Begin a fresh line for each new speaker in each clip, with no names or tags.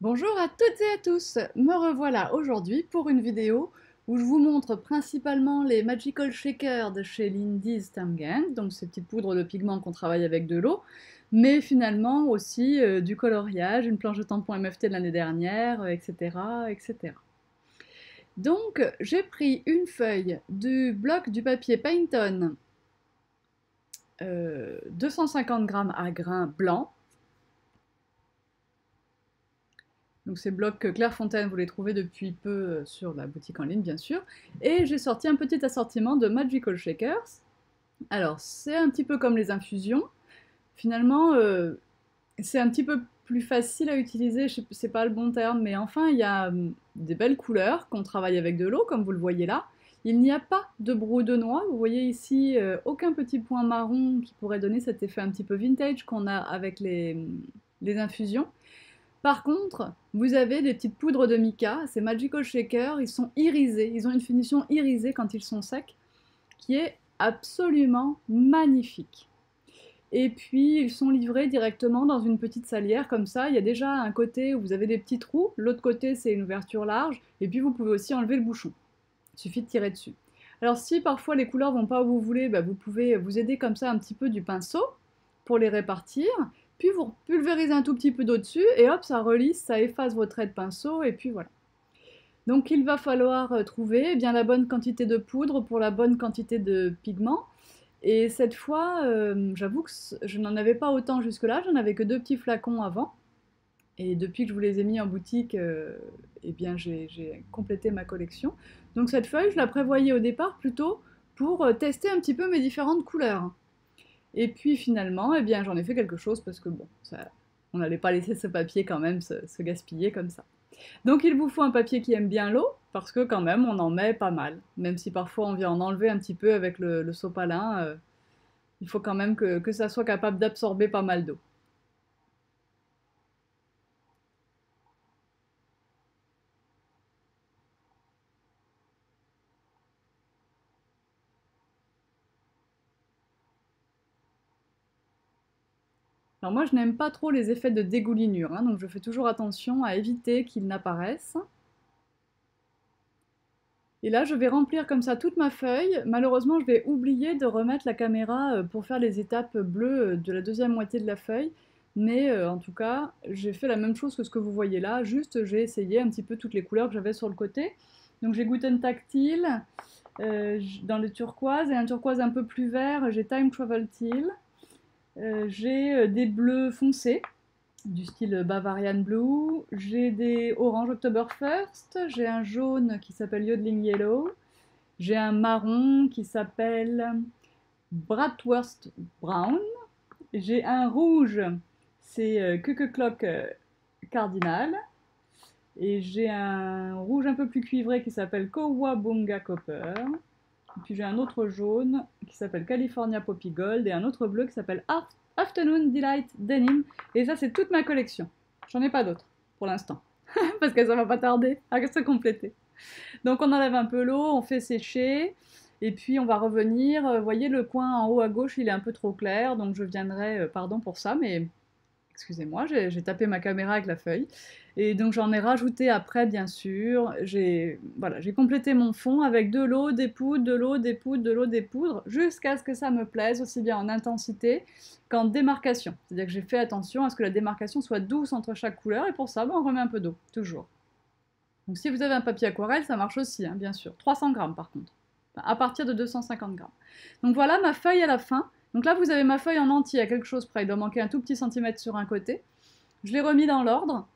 Bonjour à toutes et à tous, me revoilà aujourd'hui pour une vidéo où je vous montre principalement les Magical Shakers de chez Lindy's Tamgen, donc ces petites poudres de pigments qu'on travaille avec de l'eau, mais finalement aussi du coloriage, une planche de tampon MFT de l'année dernière, etc., etc. Donc j'ai pris une feuille du bloc du papier Pantone, 250 grammes à grains blancs. Donc ces blocs Clairefontaine, vous les trouvez depuis peu sur la boutique en ligne, bien sûr. Et j'ai sorti un petit assortiment de Magical Shakers. Alors, c'est un petit peu comme les infusions. Finalement, c'est un petit peu plus facile à utiliser, c'est pas le bon terme, mais enfin, il y a des belles couleurs qu'on travaille avec de l'eau, comme vous le voyez là. Il n'y a pas de brou de noix. Vous voyez ici aucun petit point marron qui pourrait donner cet effet un petit peu vintage qu'on a avec les infusions. Par contre, vous avez des petites poudres de mica, ces Magical Shakers, ils sont irisés, ils ont une finition irisée quand ils sont secs, qui est absolument magnifique. Et puis, ils sont livrés directement dans une petite salière, comme ça, il y a déjà un côté où vous avez des petits trous, l'autre côté c'est une ouverture large, et puis vous pouvez aussi enlever le bouchon. Il suffit de tirer dessus. Alors si parfois les couleurs vont pas où vous voulez, bah, vous pouvez vous aider comme ça un petit peu du pinceau pour les répartir, puis vous pulvérisez un tout petit peu d'eau dessus, et hop, ça relisse, ça efface vos traits de pinceau, et puis voilà. Donc il va falloir trouver eh bien, la bonne quantité de poudre pour la bonne quantité de pigment. Et cette fois, j'avoue que je n'en avais pas autant jusque-là, j'en avais que 2 petits flacons avant. Et depuis que je vous les ai mis en boutique, eh bien j'ai complété ma collection. Donc cette feuille, je la prévoyais au départ plutôt pour tester un petit peu mes différentes couleurs. Et puis finalement, eh bien j'en ai fait quelque chose parce que bon, on n'allait pas laisser ce papier quand même se gaspiller comme ça. Donc il vous faut un papier qui aime bien l'eau, parce que quand même on en met pas mal. Même si parfois on vient en enlever un petit peu avec le sopalin, il faut quand même que ça soit capable d'absorber pas mal d'eau. Alors moi je n'aime pas trop les effets de dégoulinure, hein, donc je fais toujours attention à éviter qu'ils n'apparaissent. Et là je vais remplir comme ça toute ma feuille. Malheureusement je vais oublier de remettre la caméra pour faire les étapes bleues de la deuxième moitié de la feuille. Mais en tout cas, j'ai fait la même chose que ce que vous voyez là, juste j'ai essayé un petit peu toutes les couleurs que j'avais sur le côté. Donc j'ai Guten Tactile, dans le turquoise, et un turquoise un peu plus vert, j'ai Time Travel Teal. J'ai des bleus foncés, du style Bavarian Blue, j'ai des oranges Oktoberfest, j'ai un jaune qui s'appelle Yodeling Yellow, j'ai un marron qui s'appelle Bratwurst Brown, j'ai un rouge, c'est Clock Cardinal, et j'ai un rouge un peu plus cuivré qui s'appelle Kowabunga Copper, et puis j'ai un autre jaune qui s'appelle California Poppy Gold, et un autre bleu qui s'appelle Afternoon Delight Denim, et ça c'est toute ma collection. J'en ai pas d'autres pour l'instant, parce que ça va pas tarder à se compléter. Donc on enlève un peu l'eau, on fait sécher, et puis on va revenir. Vous voyez le coin en haut à gauche, il est un peu trop clair, donc je viendrai, pardon pour ça, mais excusez-moi, j'ai tapé ma caméra avec la feuille. Et donc j'en ai rajouté après, bien sûr. Voilà, j'ai complété mon fond avec de l'eau, des poudres, de l'eau, des poudres, de l'eau, des poudres, jusqu'à ce que ça me plaise, aussi bien en intensité qu'en démarcation. C'est-à-dire que j'ai fait attention à ce que la démarcation soit douce entre chaque couleur, et pour ça, on remet un peu d'eau, toujours. Donc si vous avez un papier aquarelle, ça marche aussi, hein, bien sûr. 300 grammes par contre, enfin, à partir de 250 grammes. Donc voilà ma feuille à la fin. Donc là, vous avez ma feuille en entier à quelque chose près. Il doit manquer un tout petit centimètre sur un côté. Je l'ai remis dans l'ordre,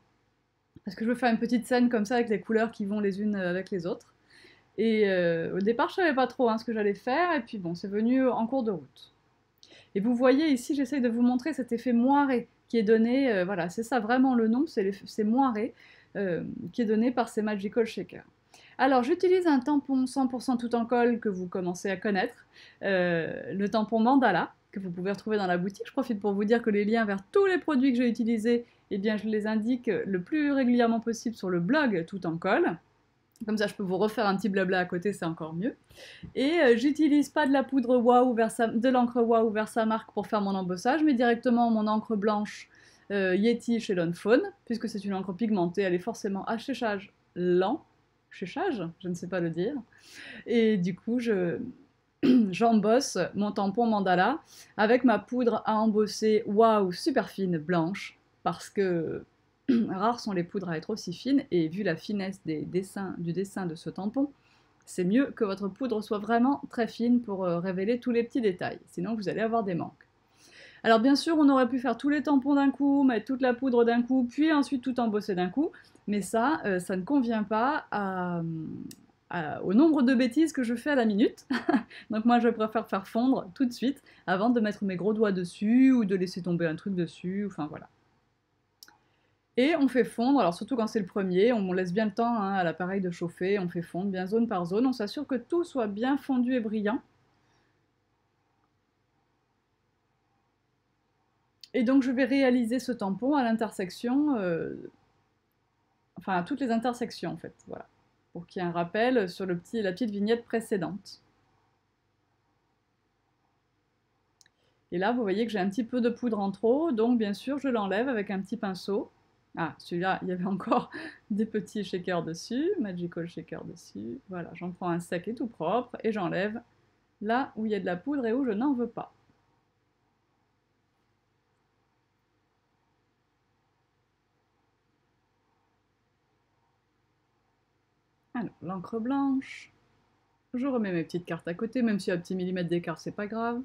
parce que je veux faire une petite scène comme ça avec les couleurs qui vont les unes avec les autres. Et au départ, je savais pas trop ce que j'allais faire, et puis bon, c'est venu en cours de route. Et vous voyez ici, j'essaye de vous montrer cet effet moiré qui est donné, voilà, c'est ça vraiment le nom, c'est moiré, qui est donné par ces Magical Shakers. Alors j'utilise un tampon 100% tout en colle que vous commencez à connaître, le tampon Mandala, que vous pouvez retrouver dans la boutique. Je profite pour vous dire que les liens vers tous les produits que j'ai utilisés, eh bien, je les indique le plus régulièrement possible sur le blog tout en colle. Comme ça, je peux vous refaire un petit blabla à côté, c'est encore mieux. Et j'utilise pas de la poudre de l'encre Wow Versamark pour faire mon embossage, mais directement mon encre blanche Yeti Shelon Fawn, puisque c'est une encre pigmentée, elle est forcément à séchage lent. Séchage, je ne sais pas le dire. Et du coup, j'embosse mon tampon mandala avec ma poudre à embosser, waouh, super fine, blanche, parce que rares sont les poudres à être aussi fines, et vu la finesse du dessin de ce tampon, c'est mieux que votre poudre soit vraiment très fine pour révéler tous les petits détails, sinon vous allez avoir des manques. Alors bien sûr, on aurait pu faire tous les tampons d'un coup, mettre toute la poudre d'un coup, puis ensuite tout embosser d'un coup, mais ça ne convient pas au nombre de bêtises que je fais à la minute. Donc moi, je préfère faire fondre tout de suite, avant de mettre mes gros doigts dessus, ou de laisser tomber un truc dessus, enfin voilà. Et on fait fondre, alors surtout quand c'est le premier, on laisse bien le temps hein, à l'appareil de chauffer, on fait fondre bien zone par zone, on s'assure que tout soit bien fondu et brillant. Et donc je vais réaliser ce tampon à l'intersection, enfin à toutes les intersections en fait, voilà, pour qu'il y ait un rappel sur la petite vignette précédente. Et là, vous voyez que j'ai un petit peu de poudre en trop, donc bien sûr, je l'enlève avec un petit pinceau. Ah, celui-là, il y avait encore des petits shakers dessus, Magical Shaker dessus. Voilà, j'en prends un sec et tout propre, et j'enlève là où il y a de la poudre et où je n'en veux pas. Alors, l'encre blanche. Je remets mes petites cartes à côté, même si à un petit millimètre d'écart, c'est pas grave.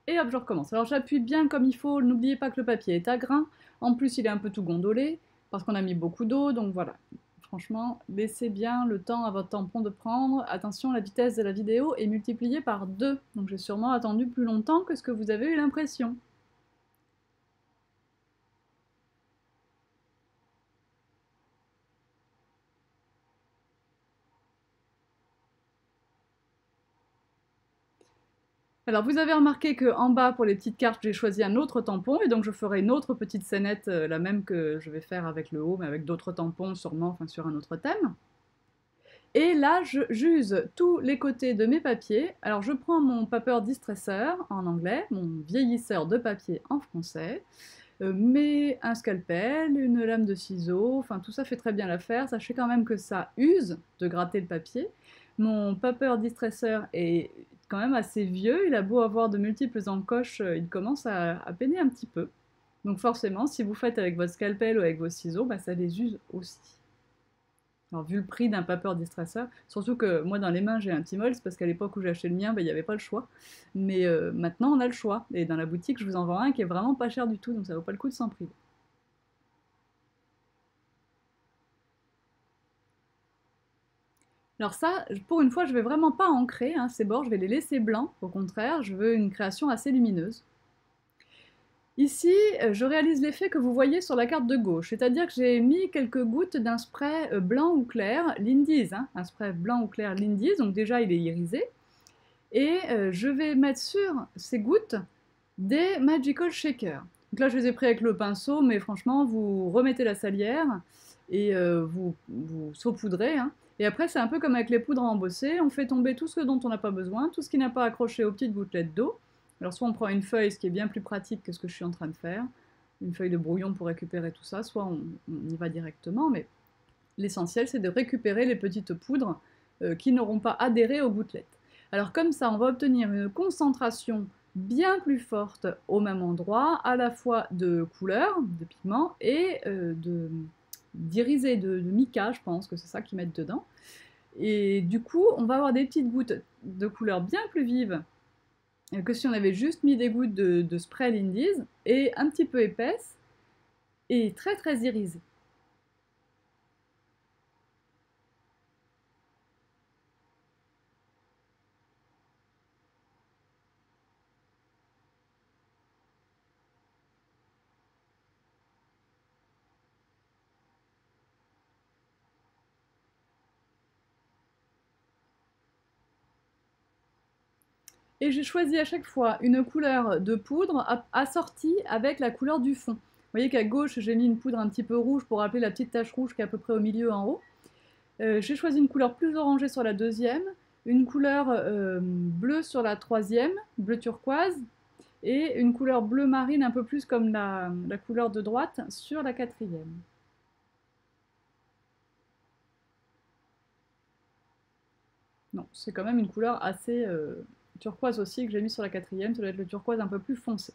Et hop, je recommence. Alors j'appuie bien comme il faut, n'oubliez pas que le papier est à grains. En plus, il est un peu tout gondolé, parce qu'on a mis beaucoup d'eau, donc voilà. Franchement, laissez bien le temps à votre tampon de prendre. Attention, la vitesse de la vidéo est multipliée par 2, donc j'ai sûrement attendu plus longtemps que ce que vous avez eu l'impression. Alors vous avez remarqué qu'en bas, pour les petites cartes, j'ai choisi un autre tampon, et donc je ferai une autre petite scénette, la même que je vais faire avec le haut, mais avec d'autres tampons sûrement, enfin sur un autre thème. Et là, j'use tous les côtés de mes papiers. Alors je prends mon paper distresser en anglais, mon vieillisseur de papier en français, mais un scalpel, une lame de ciseaux, enfin tout ça fait très bien l'affaire. Sachez quand même que ça use de gratter le papier. Mon paper distresser est quand même assez vieux, il a beau avoir de multiples encoches, il commence à peiner un petit peu. Donc forcément, si vous faites avec votre scalpel ou avec vos ciseaux, bah, ça les use aussi. Alors, vu le prix d'un paper distresseur, surtout que moi dans les mains j'ai un Tmall, c'est parce qu'à l'époque où j'ai acheté le mien, il n'y avait pas le choix. Mais maintenant on a le choix. Et dans la boutique, je vous en vends un qui est vraiment pas cher du tout, donc ça vaut pas le coup de s'en priver. Alors ça, pour une fois, je vais vraiment pas ancrer hein, ces bords, je vais les laisser blancs. Au contraire, je veux une création assez lumineuse. Ici, je réalise l'effet que vous voyez sur la carte de gauche, c'est-à-dire que j'ai mis quelques gouttes d'un spray blanc ou clair, Lindy's, hein, un spray blanc ou clair Lindy's, donc déjà il est irisé. Et je vais mettre sur ces gouttes des Magical Shakers. Donc là, je les ai pris avec le pinceau, mais franchement, vous remettez la salière et vous saupoudrez. Hein. Et après, c'est un peu comme avec les poudres à embosser, on fait tomber tout ce dont on n'a pas besoin, tout ce qui n'a pas accroché aux petites gouttelettes d'eau. Alors soit on prend une feuille, ce qui est bien plus pratique que ce que je suis en train de faire, une feuille de brouillon pour récupérer tout ça, soit on y va directement, mais l'essentiel c'est de récupérer les petites poudres qui n'auront pas adhéré aux gouttelettes. Alors comme ça, on va obtenir une concentration bien plus forte au même endroit, à la fois de couleurs, de pigments, et d'irisé, de mica, je pense que c'est ça qu'ils mettent dedans. Et du coup, on va avoir des petites gouttes de couleurs bien plus vives que si on avait juste mis des gouttes de spray Lindy's, et un petit peu épaisses, et très très irisées. Et j'ai choisi à chaque fois une couleur de poudre assortie avec la couleur du fond. Vous voyez qu'à gauche, j'ai mis une poudre un petit peu rouge pour rappeler la petite tache rouge qui est à peu près au milieu en haut. J'ai choisi une couleur plus orangée sur la deuxième, une couleur bleue sur la troisième, bleu turquoise, et une couleur bleu marine un peu plus comme la couleur de droite sur la quatrième. Non, c'est quand même une couleur assez turquoise aussi que j'ai mis sur la quatrième, ça doit être le turquoise un peu plus foncé.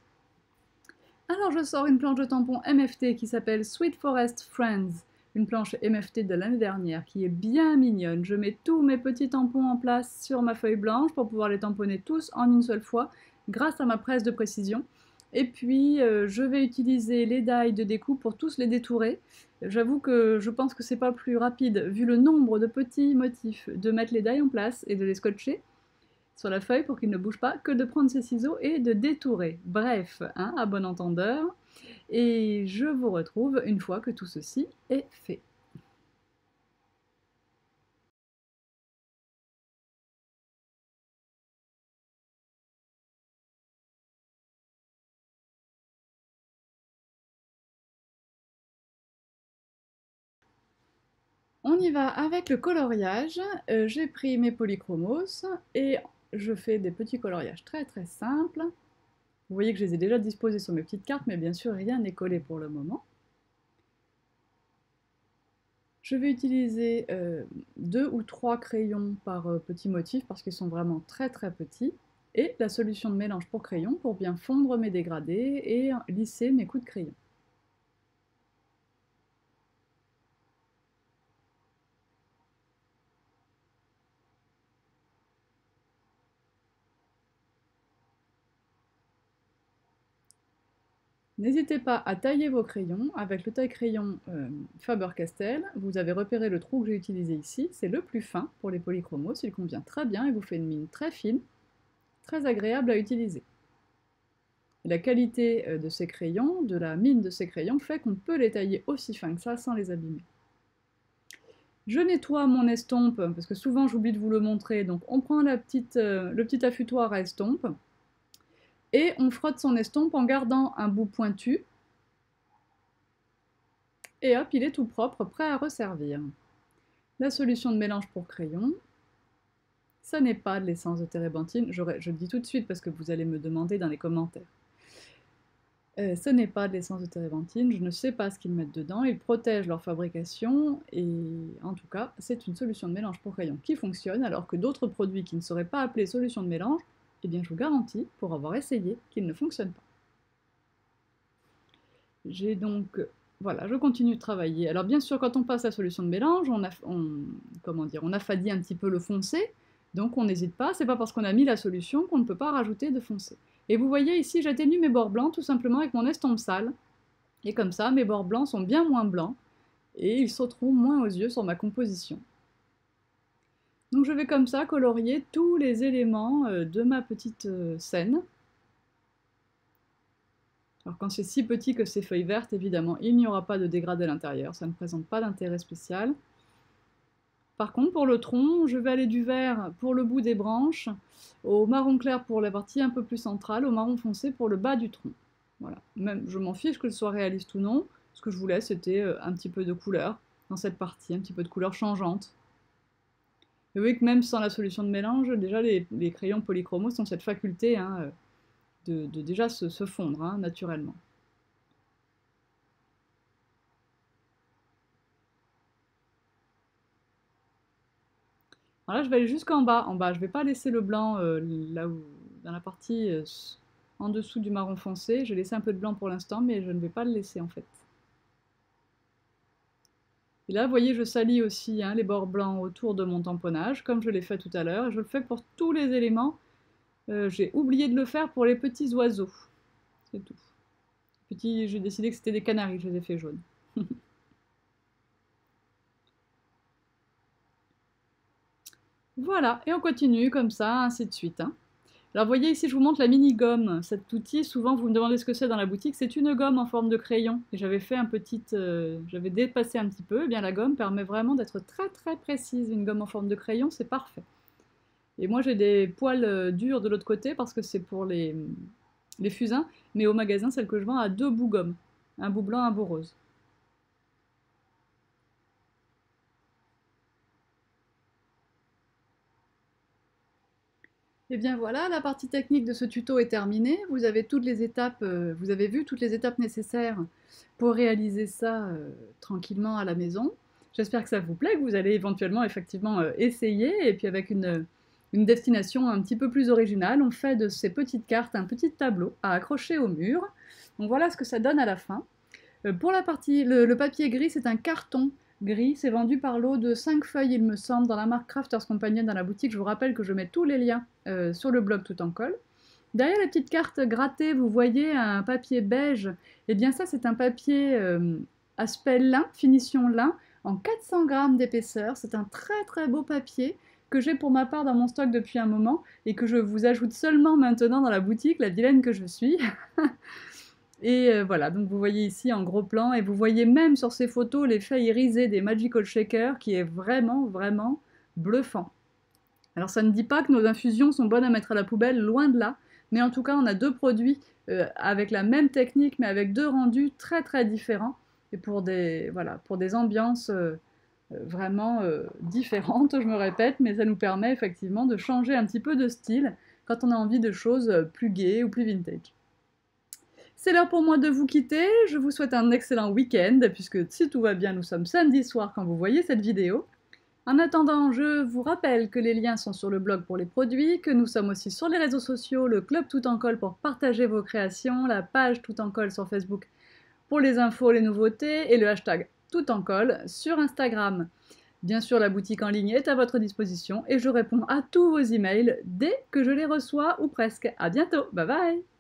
Alors je sors une planche de tampon MFT qui s'appelle Sweet Forest Friends, une planche MFT de l'année dernière qui est bien mignonne. Je mets tous mes petits tampons en place sur ma feuille blanche pour pouvoir les tamponner tous en une seule fois grâce à ma presse de précision. Et puis je vais utiliser les die de découpe pour tous les détourer. J'avoue que je pense que c'est pas plus rapide, vu le nombre de petits motifs, de mettre les die en place et de les scotcher sur la feuille pour qu'il ne bouge pas, que de prendre ses ciseaux et de détourer. Bref, hein, à bon entendeur. Et je vous retrouve une fois que tout ceci est fait. On y va avec le coloriage. J'ai pris mes polychromos et je fais des petits coloriages très très simples. Vous voyez que je les ai déjà disposés sur mes petites cartes, mais bien sûr rien n'est collé pour le moment. Je vais utiliser 2 ou 3 crayons par petit motif parce qu'ils sont vraiment très très petits. Et la solution de mélange pour crayon pour bien fondre mes dégradés et lisser mes coups de crayon. N'hésitez pas à tailler vos crayons avec le taille-crayon Faber-Castell. Vous avez repéré le trou que j'ai utilisé ici, c'est le plus fin pour les polychromos, il convient très bien et vous fait une mine très fine, très agréable à utiliser. Et la qualité de ces crayons, de la mine de ces crayons, fait qu'on peut les tailler aussi fins que ça sans les abîmer. Je nettoie mon estompe, parce que souvent j'oublie de vous le montrer, donc on prend le petit affûtoir à estompe, et on frotte son estompe en gardant un bout pointu, et hop, il est tout propre, prêt à resservir. La solution de mélange pour crayon, ça n'est pas de l'essence de térébenthine, je le dis tout de suite parce que vous allez me demander dans les commentaires. Ce n'est pas de l'essence de térébenthine, je ne sais pas ce qu'ils mettent dedans, ils protègent leur fabrication, et en tout cas, c'est une solution de mélange pour crayon qui fonctionne, alors que d'autres produits qui ne seraient pas appelés solution de mélange, eh bien je vous garantis, pour avoir essayé, qu'ils ne fonctionnent pas. J'ai donc, voilà, je continue de travailler. Alors bien sûr, quand on passe à solution de mélange, on affadit un petit peu le foncé, donc on n'hésite pas, c'est pas parce qu'on a mis la solution qu'on ne peut pas rajouter de foncé. Et vous voyez ici, j'atténue mes bords blancs tout simplement avec mon estompe sale, et comme ça, mes bords blancs sont bien moins blancs, et ils sauteront moins aux yeux sur ma composition. Donc je vais comme ça colorier tous les éléments de ma petite scène. Alors quand c'est si petit que ces feuilles vertes, évidemment, il n'y aura pas de dégradé à l'intérieur, ça ne présente pas d'intérêt spécial. Par contre, pour le tronc, je vais aller du vert pour le bout des branches, au marron clair pour la partie un peu plus centrale, au marron foncé pour le bas du tronc. Voilà. Même, je m'en fiche que ce soit réaliste ou non, ce que je voulais, c'était un petit peu de couleur dans cette partie, un petit peu de couleur changeante. Et vous voyez que même sans la solution de mélange, déjà les crayons polychromos ont cette faculté hein, de déjà se fondre hein, naturellement. Alors là, je vais aller jusqu'en bas. En bas, je ne vais pas laisser le blanc là où, dans la partie en dessous du marron foncé. Je vais laisser un peu de blanc pour l'instant, mais je ne vais pas le laisser en fait. Et là, vous voyez, je salis aussi hein, les bords blancs autour de mon tamponnage, comme je l'ai fait tout à l'heure. Et je le fais pour tous les éléments. J'ai oublié de le faire pour les petits oiseaux. C'est tout. J'ai décidé que c'était des canaris, je les ai fait jaunes. Voilà, et on continue comme ça, ainsi de suite. Hein. Alors vous voyez ici, je vous montre la mini-gomme. Cet outil, souvent vous me demandez ce que c'est dans la boutique, c'est une gomme en forme de crayon. Et j'avais fait j'avais dépassé un petit peu, et bien la gomme permet vraiment d'être très très précise. Une gomme en forme de crayon, c'est parfait. Et moi j'ai des poils durs de l'autre côté parce que c'est pour les fusains, mais au magasin, celle que je vends a 2 bouts gomme. Un bout blanc, un bout rose. Et bien voilà, la partie technique de ce tuto est terminée. Vous avez toutes les étapes, vous avez vu toutes les étapes nécessaires pour réaliser ça tranquillement à la maison. J'espère que ça vous plaît, que vous allez éventuellement effectivement essayer, et puis avec une destination un petit peu plus originale, on fait de ces petites cartes un petit tableau à accrocher au mur. Donc voilà ce que ça donne à la fin. Pour la partie, le papier gris, c'est un carton gris, c'est vendu par lot de 5 feuilles, il me semble, dans la marque Crafters Companion dans la boutique. Je vous rappelle que je mets tous les liens sur le blog tout en colle. Derrière la petite carte grattée, vous voyez un papier beige. Et bien ça, c'est un papier aspect lin, finition lin, en 400 grammes d'épaisseur. C'est un très très beau papier que j'ai pour ma part dans mon stock depuis un moment et que je vous ajoute seulement maintenant dans la boutique, la vilaine que je suis. Et voilà, donc vous voyez ici en gros plan, et vous voyez même sur ces photos l'effet irisé des Magical Shakers qui est vraiment, vraiment bluffant. Alors ça ne dit pas que nos infusions sont bonnes à mettre à la poubelle, loin de là, mais en tout cas on a deux produits avec la même technique, mais avec deux rendus très très différents, et pour des, voilà, pour des ambiances vraiment différentes, je me répète, mais ça nous permet effectivement de changer un petit peu de style quand on a envie de choses plus gaies ou plus vintage. C'est l'heure pour moi de vous quitter, je vous souhaite un excellent week-end, puisque si tout va bien, nous sommes samedi soir quand vous voyez cette vidéo. En attendant, je vous rappelle que les liens sont sur le blog pour les produits, que nous sommes aussi sur les réseaux sociaux, le club Tout en Colle pour partager vos créations, la page Tout en Colle sur Facebook pour les infos, les nouveautés, et le hashtag Tout en Colle sur Instagram. Bien sûr, la boutique en ligne est à votre disposition et je réponds à tous vos emails dès que je les reçois ou presque. À bientôt, bye bye!